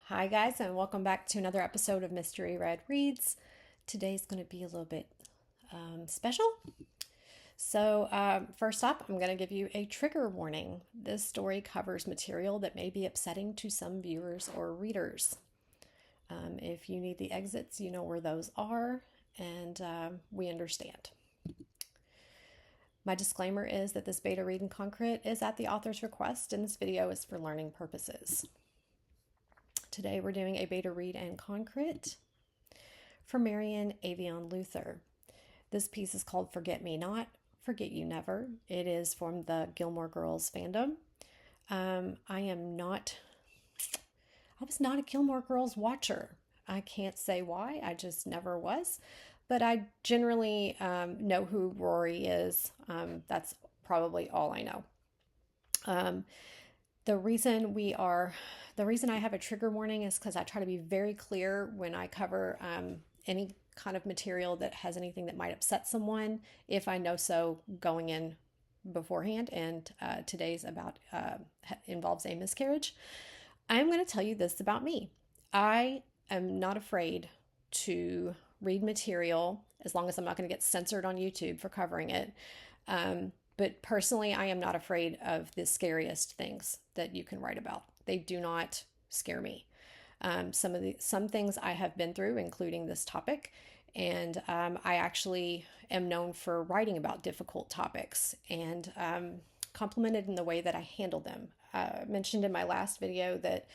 Hi guys, and welcome back to another episode of Mystery Red Reads. Today's going to be a little bit special. First up, I'm going to give you a trigger warning. This story covers material that may be upsetting to some viewers or readers. If you need the exits, you know where those are, and we understand. My disclaimer is that this beta read in concrete is at the author's request, and this video is for learning purposes. Today we're doing a beta read and concrete for MarionAveoneLuther. This piece is called Forget Me Not, Forget You Never. It is from the Gilmore Girls fandom. I was not a Gilmore Girls watcher. I can't say why, I just never was. But I generally know who Rory is. That's probably all I know. The reason I have a trigger warning is because I try to be very clear when I cover any kind of material that has anything that might upset someone, if I know so going in beforehand. And today's involves a miscarriage. I'm going to tell you this about me. I am not afraid to read material as long as I'm not going to get censored on YouTube for covering it. But personally, I am not afraid of the scariest things that you can write about. They do not scare me. Some things I have been through, including this topic, and I actually am known for writing about difficult topics and complimented in the way that I handle them. I mentioned in my last video that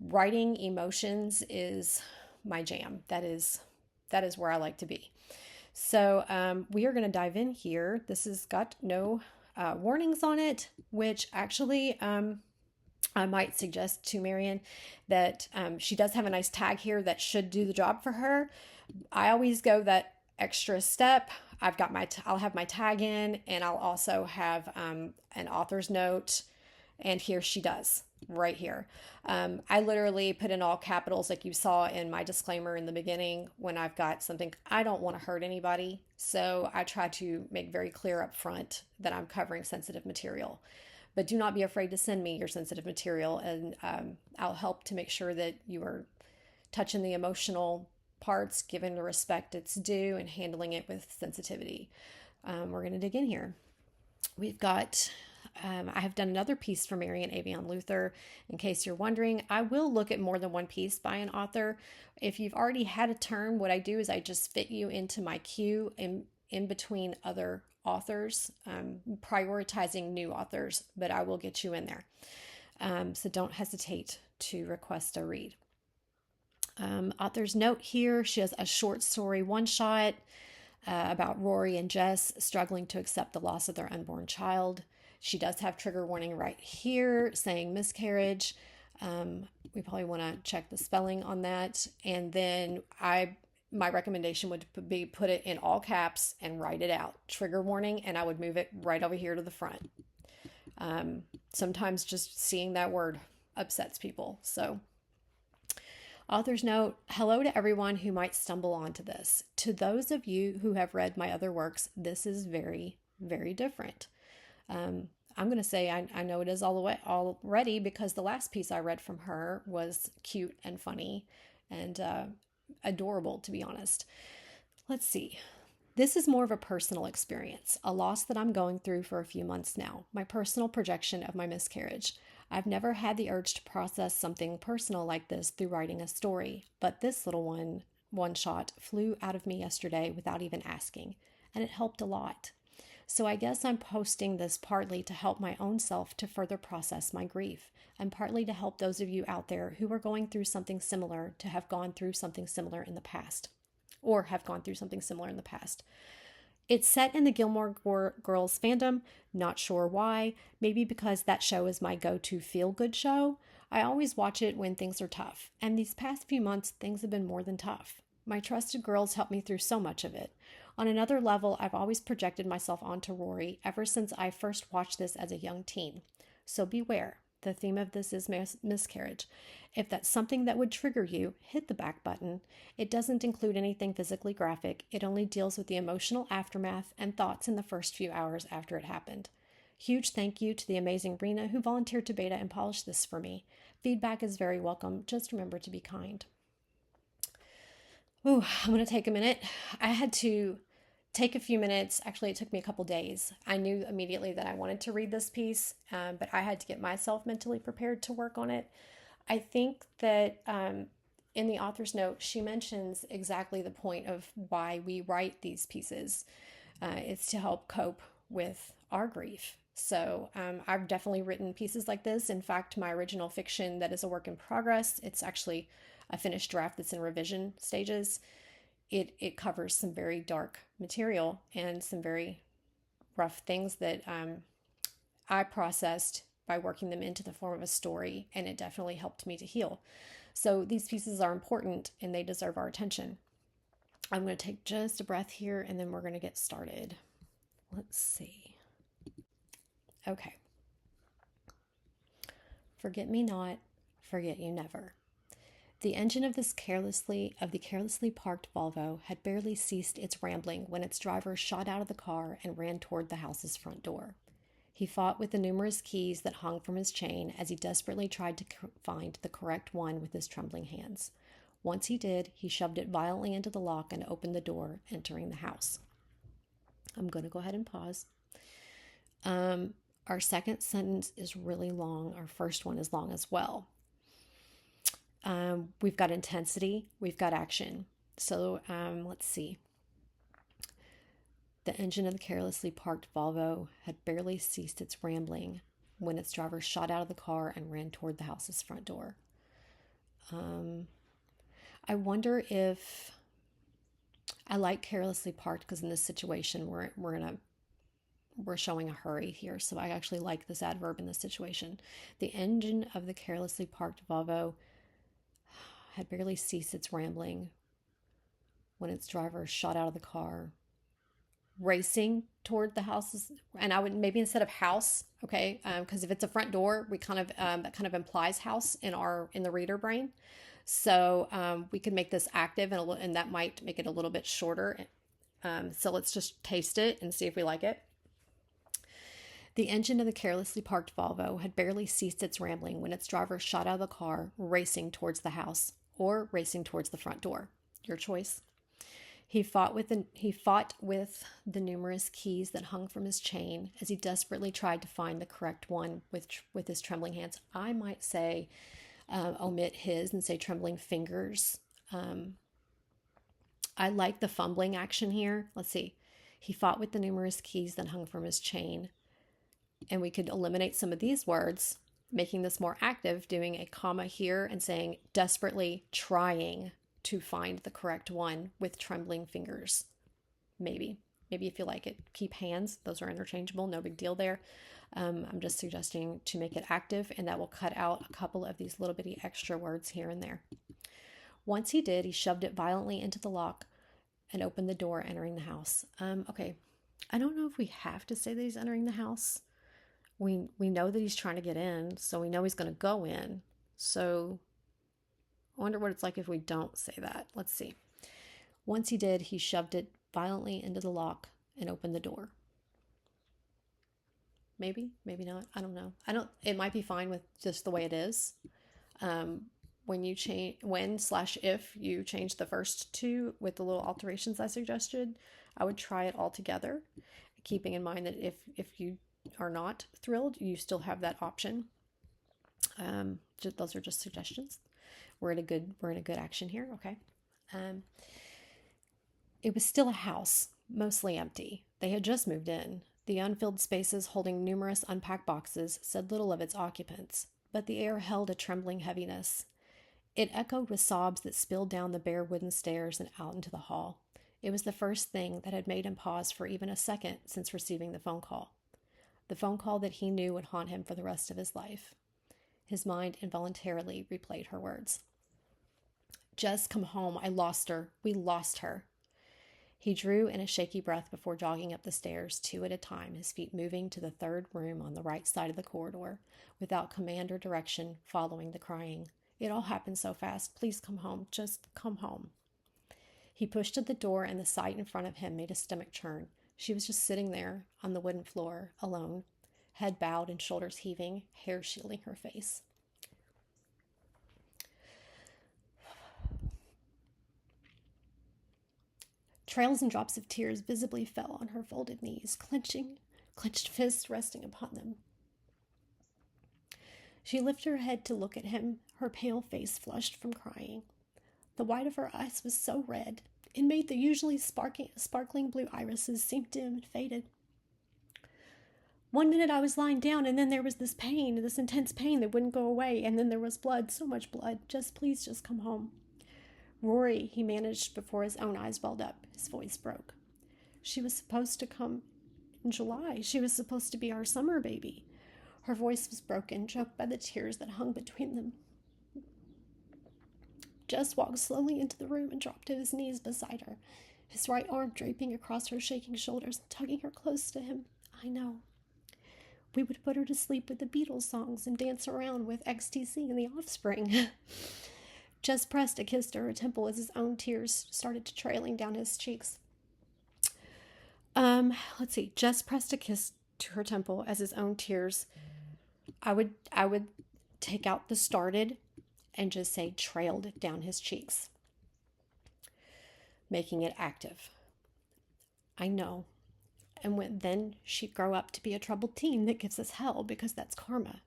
writing emotions is my jam. That is where I like to be. So we are going to dive in here. This has got no warnings on it, which actually I might suggest to Marion that she does have a nice tag here that should do the job for her. I always go that extra step. I'll have my tag in, and I'll also have an author's note, and here she does. Right here. I literally put in all capitals like you saw in my disclaimer in the beginning when I've got something. I don't want to hurt anybody, so I try to make very clear up front that I'm covering sensitive material. But do not be afraid to send me your sensitive material, and I'll help to make sure that you are touching the emotional parts, giving the respect it's due, and handling it with sensitivity. We're going to dig in here. We've got I have done another piece for MarionAveoneLuther. In case you're wondering, I will look at more than one piece by an author. If you've already had a turn, what I do is I just fit you into my queue in between other authors, prioritizing new authors, but I will get you in there. So don't hesitate to request a read. Author's note here, she has a short story one-shot about Rory and Jess struggling to accept the loss of their unborn child. She does have trigger warning right here saying miscarriage. We probably want to check the spelling on that. And then my recommendation would be put it in all caps and write it out. Trigger warning, and I would move it right over here to the front. Sometimes just seeing that word upsets people. So author's note, hello to everyone who might stumble onto this. To those of you who have read my other works, this is very, very different. I'm going to say I know it is all the way already because the last piece I read from her was cute and funny and adorable, to be honest. Let's see. This is more of a personal experience, a loss that I'm going through for a few months now, my personal projection of my miscarriage. I've never had the urge to process something personal like this through writing a story, but this little one shot flew out of me yesterday without even asking, and it helped a lot. So I guess I'm posting this partly to help my own self to further process my grief, and partly to help those of you out there who are going through something similar to have gone through something similar in the past, or have gone through something similar in the past. It's set in the Gilmore Girls fandom, not sure why, maybe because that show is my go-to feel-good show. I always watch it when things are tough, and these past few months, things have been more than tough. My trusted girls helped me through so much of it. On another level, I've always projected myself onto Rory ever since I first watched this as a young teen. So beware. The theme of this is miscarriage. If that's something that would trigger you, hit the back button. It doesn't include anything physically graphic. It only deals with the emotional aftermath and thoughts in the first few hours after it happened. Huge thank you to the amazing Rena who volunteered to beta and polish this for me. Feedback is very welcome. Just remember to be kind. Ooh, I'm going to take a minute. I had to take a few minutes. Actually, it took me a couple days. I knew immediately that I wanted to read this piece, but I had to get myself mentally prepared to work on it. I think that in the author's note, she mentions exactly the point of why we write these pieces. It's to help cope with our grief. So I've definitely written pieces like this. In fact, my original fiction that is a work in progress, it's actually a finished draft that's in revision stages. It covers some very dark material and some very rough things that I processed by working them into the form of a story, and it definitely helped me to heal. So these pieces are important and they deserve our attention. I'm going to take just a breath here and then we're going to get started. Let's see. Okay. Forget me not, forget you never. The engine of the carelessly parked Volvo had barely ceased its rambling when its driver shot out of the car and ran toward the house's front door. He fought with the numerous keys that hung from his chain as he desperately tried to find the correct one with his trembling hands. Once he did, he shoved it violently into the lock and opened the door, entering the house. I'm going to go ahead and pause. Our second sentence is really long. Our first one is long as well. We've got intensity, we've got action. So let's see. The engine of the carelessly parked Volvo had barely ceased its rambling when its driver shot out of the car and ran toward the house's front door. I wonder if I like carelessly parked because in this situation we're showing a hurry here, so I actually like this adverb in this situation. The engine of the carelessly parked Volvo had barely ceased its rambling when its driver shot out of the car, racing toward the houses. And I would maybe instead of house, okay, because if it's a front door, we kind of that kind of implies house in the reader brain. So we could make this active and that might make it a little bit shorter. So let's just taste it and see if we like it. The engine of the carelessly parked Volvo had barely ceased its rambling when its driver shot out of the car, racing towards the house or racing towards the front door. Your choice. He fought with the numerous keys that hung from his chain as he desperately tried to find the correct one with his trembling hands. I might say omit his and say trembling fingers. I like the fumbling action here. Let's see. He fought with the numerous keys that hung from his chain. And we could eliminate some of these words, making this more active, doing a comma here and saying desperately trying to find the correct one with trembling fingers. Maybe if you like it. Keep hands. Those are interchangeable. No big deal there. I'm just suggesting to make it active, and that will cut out a couple of these little bitty extra words here and there. Once he did, he shoved it violently into the lock and opened the door, entering the house. Okay. I don't know if we have to say that he's entering the house. We know that he's trying to get in, so we know he's going to go in. So I wonder what it's like if we don't say that. Let's see. Once he did, he shoved it violently into the lock and opened the door. Maybe not. I don't know. It might be fine with just the way it is. When/if you change the first two with the little alterations I suggested, I would try it all together, keeping in mind that if you are not thrilled, you still have that option. Those are just suggestions. We're in a good action here. Okay. It was still a house, mostly empty. They had just moved in. The unfilled spaces holding numerous unpacked boxes said little of its occupants, but the air held a trembling heaviness. It echoed with sobs that spilled down the bare wooden stairs and out into the hall. It was the first thing that had made him pause for even a second since receiving the phone call. The phone call that he knew would haunt him for the rest of his life. His mind involuntarily replayed her words. Jess, come home. I lost her. We lost her. He drew in a shaky breath before jogging up the stairs, 2 at a time, his feet moving to the third room on the right side of the corridor, without command or direction, following the crying. It all happened so fast. Please come home. Just come home. He pushed at the door, and the sight in front of him made his stomach churn. She was just sitting there on the wooden floor, alone, head bowed and shoulders heaving, hair shielding her face. Trails and drops of tears visibly fell on her folded knees, clenched fists resting upon them. She lifted her head to look at him, her pale face flushed from crying. The white of her eyes was so red, it made the usually sparkling blue irises seem dim and faded. One minute I was lying down, and then there was this pain, this intense pain that wouldn't go away, and then there was blood, so much blood. Please, just come home. Rory, he managed before his own eyes welled up. His voice broke. She was supposed to come in July. She was supposed to be our summer baby. Her voice was broken, choked by the tears that hung between them. Jess walked slowly into the room and dropped to his knees beside her, his right arm draping across her shaking shoulders and tugging her close to him. I know. We would put her to sleep with the Beatles songs and dance around with XTC and the Offspring. Jess pressed a kiss to her temple as his own tears started trailing down his cheeks. Jess pressed a kiss to her temple as his own tears. I would take out the started and just say trailed down his cheeks, making it active. I know. And then she'd grow up to be a troubled teen that gives us hell because that's karma.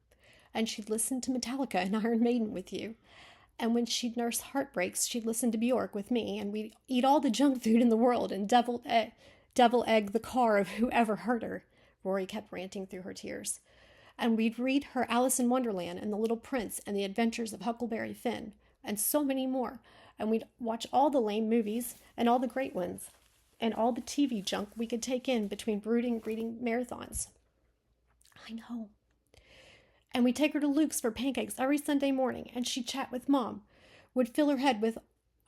And she'd listen to Metallica and Iron Maiden with you. And when she'd nurse heartbreaks, she'd listen to Bjork with me, and we'd eat all the junk food in the world and devil egg the car of whoever hurt her. Rory kept ranting through her tears. And we'd read her Alice in Wonderland and The Little Prince and The Adventures of Huckleberry Finn and so many more. And we'd watch all the lame movies and all the great ones and all the TV junk we could take in between brooding reading marathons. I know. And we'd take her to Luke's for pancakes every Sunday morning, and she'd chat with Mom, would fill her head with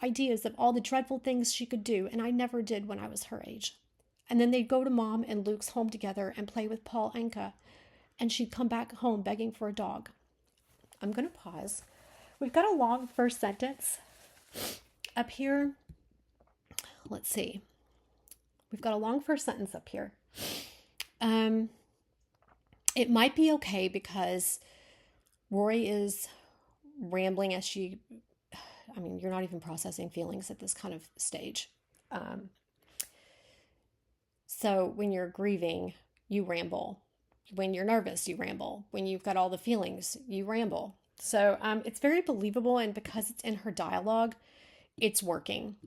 ideas of all the dreadful things she could do, and I never did when I was her age. And then they'd go to Mom and Luke's home together and play with Paul Anka, and she'd come back home begging for a dog. I'm going to pause. We've got a long first sentence up here. Let's see. We've got a long first sentence up here. It might be okay because Rory is rambling as you're not even processing feelings at this kind of stage. So when you're grieving, you ramble. When you're nervous, you ramble. When you've got all the feelings, you ramble. So it's very believable, and because it's in her dialogue, it's working.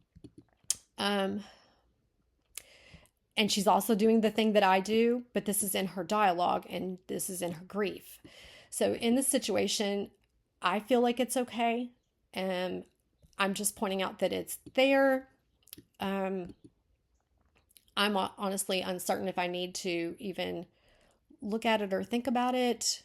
And she's also doing the thing that I do, but this is in her dialogue and this is in her grief. So in this situation, I feel like it's okay. And I'm just pointing out that it's there. I'm honestly uncertain if I need to even look at it or think about it.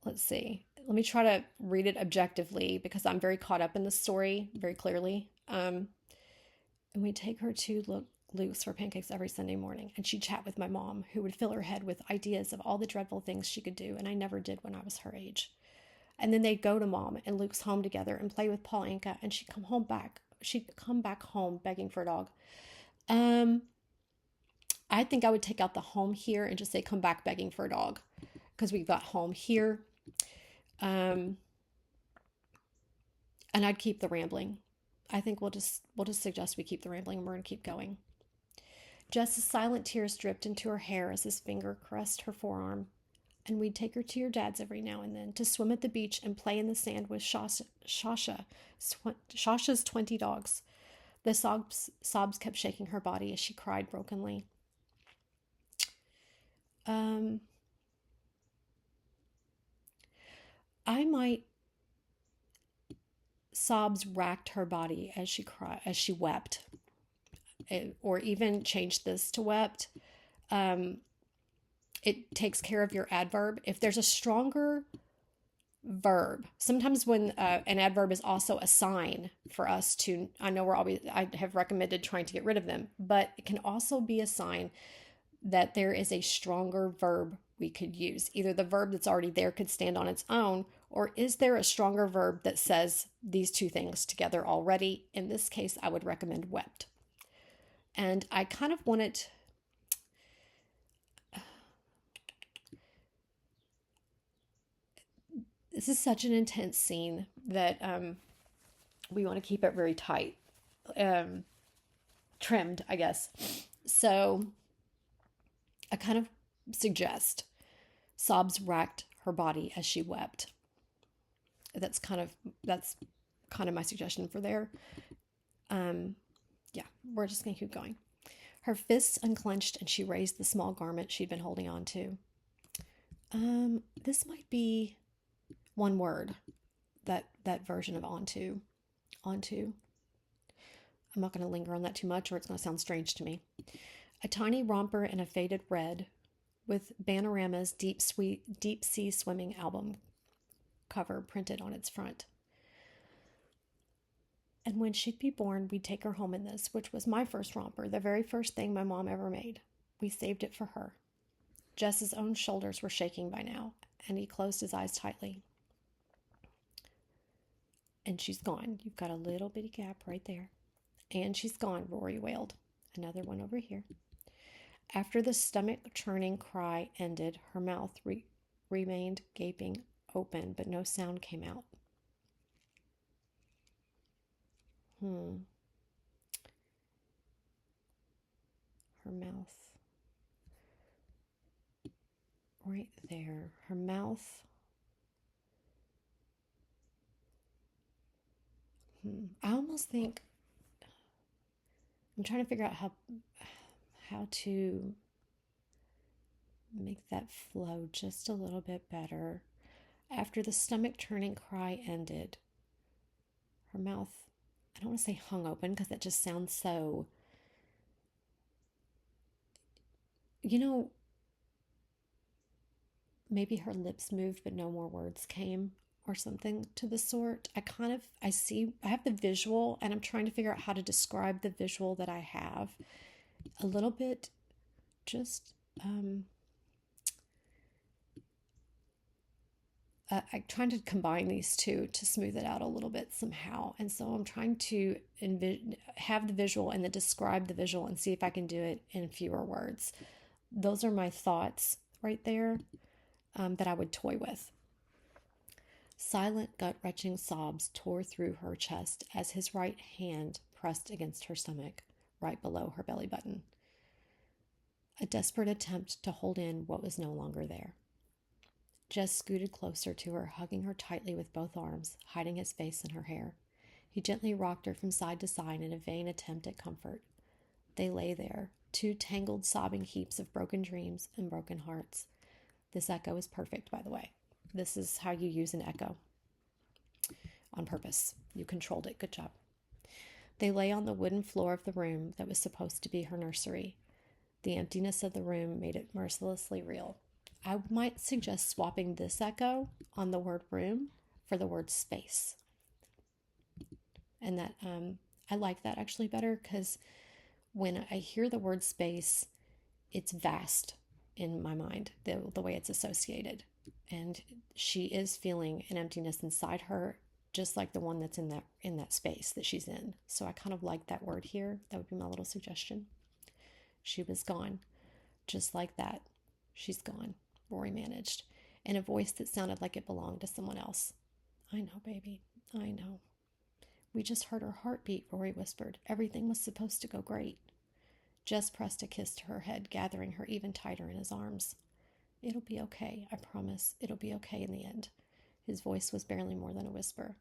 Let's see. Let me try to read it objectively because I'm very caught up in the story very clearly. And we'd take her to Luke's for pancakes every Sunday morning, and she'd chat with my mom, who would fill her head with ideas of all the dreadful things she could do, and I never did when I was her age. And then they'd go to Mom and Luke's home together and play with Paul Anka, and she'd come back home begging for a dog. I think I would take out the home here and just say come back begging for a dog, because we've got home here. And I'd keep the rambling. I think we'll just suggest we keep the rambling, and we're going to keep going. Jess's silent tears dripped into her hair as his finger caressed her forearm. And we'd take her to your dad's every now and then to swim at the beach and play in the sand with Shasha's 20 dogs. The sobs kept shaking her body as she cried brokenly. Sobs racked her body as she wept, or even changed this to wept. It takes care of your adverb. If there's a stronger verb, sometimes when an adverb is also a sign for us to, I have recommended trying to get rid of them, but it can also be a sign that there is a stronger verb we could use. Either the verb that's already there could stand on its own, or is there a stronger verb that says these two things together already? In this case, I would recommend wept. And I kind of want it... This is such an intense scene that We want to keep it very tight, trimmed, I guess. So I kind of suggest sobs racked her body as she wept. That's kind of my suggestion for there. Yeah, we're just gonna keep going. Her fists unclenched and she raised the small garment she'd been holding on to. This might be one word, that version of onto. Onto. I'm not going to linger on that too much or it's going to sound strange to me. A tiny romper in a faded red with Bananarama's deep sea swimming album cover printed on its front. And when she'd be born, we'd take her home in this, which was my first romper, the very first thing my mom ever made. We saved it for her. Jess's own shoulders were shaking by now, and he closed his eyes tightly. And she's gone. You've got a little bitty gap right there. And she's gone, Rory wailed. Another one over here. After the stomach-churning cry ended, her mouth remained gaping open, but no sound came out. Her mouth. Right there. Her mouth. I almost think I'm trying to figure out how to make that flow just a little bit better. After the stomach-turning cry ended, her mouth, I don't want to say hung open because that just sounds so, maybe her lips moved but no more words came or something to the sort. I have the visual and I'm trying to figure out how to describe the visual that I have a little bit. Just I'm trying to combine these two to smooth it out a little bit somehow. And so I'm trying to have the visual and then describe the visual and see if I can do it in fewer words. Those are my thoughts right there that I would toy with. Silent, gut-wrenching sobs tore through her chest as his right hand pressed against her stomach, right below her belly button. A desperate attempt to hold in what was no longer there. Jess scooted closer to her, hugging her tightly with both arms, hiding his face in her hair. He gently rocked her from side to side in a vain attempt at comfort. They lay there, two tangled, sobbing heaps of broken dreams and broken hearts. This echo is perfect, by the way. This is how you use an echo. On purpose. You controlled it. Good job. They lay on the wooden floor of the room that was supposed to be her nursery. The emptiness of the room made it mercilessly real. I might suggest swapping this echo on the word room for the word space. And that I like that actually better because when I hear the word space, it's vast in my mind, the way it's associated. And she is feeling an emptiness inside her, just like the one that's in that space that she's in. So I kind of like that word here. That would be my little suggestion. She was gone. Just like that. She's gone, Rory managed, in a voice that sounded like it belonged to someone else. I know, baby. I know. We just heard her heartbeat, Rory whispered. Everything was supposed to go great. Jess pressed a kiss to her head, gathering her even tighter in his arms. It'll be okay, I promise. It'll be okay in the end. His voice was barely more than a whisper.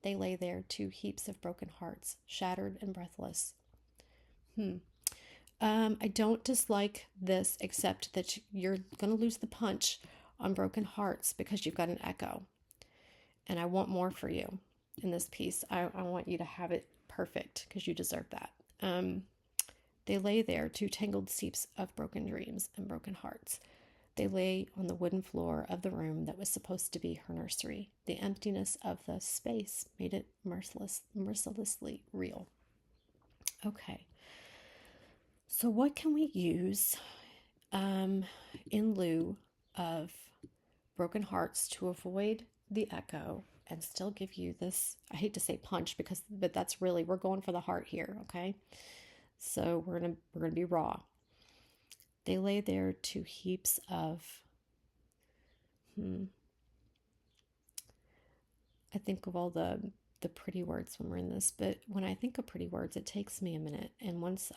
They lay there, two heaps of broken hearts, shattered and breathless. I don't dislike this, except that you're going to lose the punch on broken hearts because you've got an echo. And I want more for you in this piece. I want you to have it perfect because you deserve that. They lay there, two tangled heaps of broken dreams and broken hearts. They lay on the wooden floor of the room that was supposed to be her nursery. The emptiness of the space made it mercilessly real. Okay. So what can we use in lieu of broken hearts to avoid the echo and still give you this, I hate to say punch but that's really, we're going for the heart here, okay? So we're gonna be raw. They lay there, two heaps of, I think of all the the pretty words when we're in this, but when I think of pretty words, it takes me a minute. And once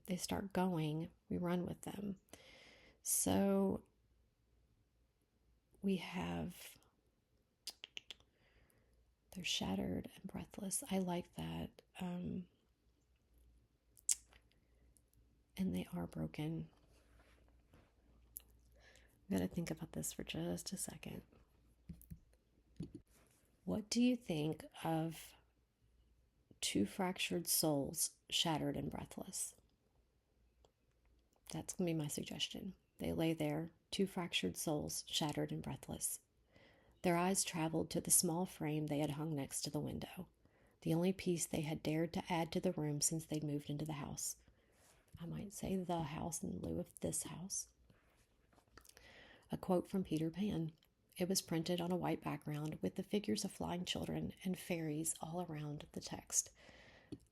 they start going, we run with them. So we have, they're shattered and breathless. I like that. And they are broken. I've got to think about this for just a second. What do you think of two fractured souls, shattered and breathless? That's going to be my suggestion. They lay there, two fractured souls, shattered and breathless. Their eyes traveled to the small frame they had hung next to the window, the only piece they had dared to add to the room since they'd moved into the house. I might say the house in lieu of this house. A quote from Peter Pan. It was printed on a white background with the figures of flying children and fairies all around the text.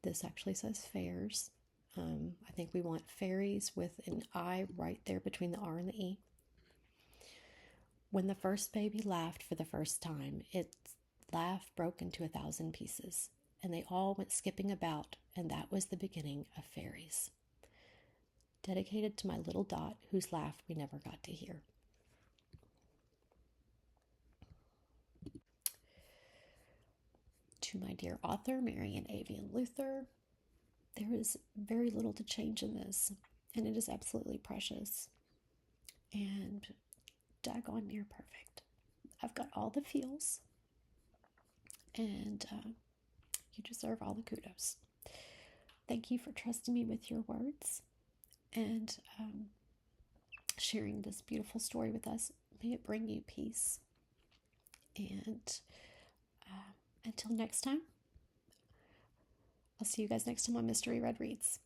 This actually says fairs. I think we want fairies with an I right there between the R and the E. When the first baby laughed for the first time, its laugh broke into 1,000 pieces, and they all went skipping about, and that was the beginning of fairies. Dedicated to my little Dot, whose laugh we never got to hear. To my dear author, MarionAveoneLuther, there is very little to change in this, and it is absolutely precious. And daggone near perfect. I've got all the feels, and you deserve all the kudos. Thank you for trusting me with your words and sharing this beautiful story with us. May it bring you peace. And until next time, I'll see you guys next time on Mystery Red Reads.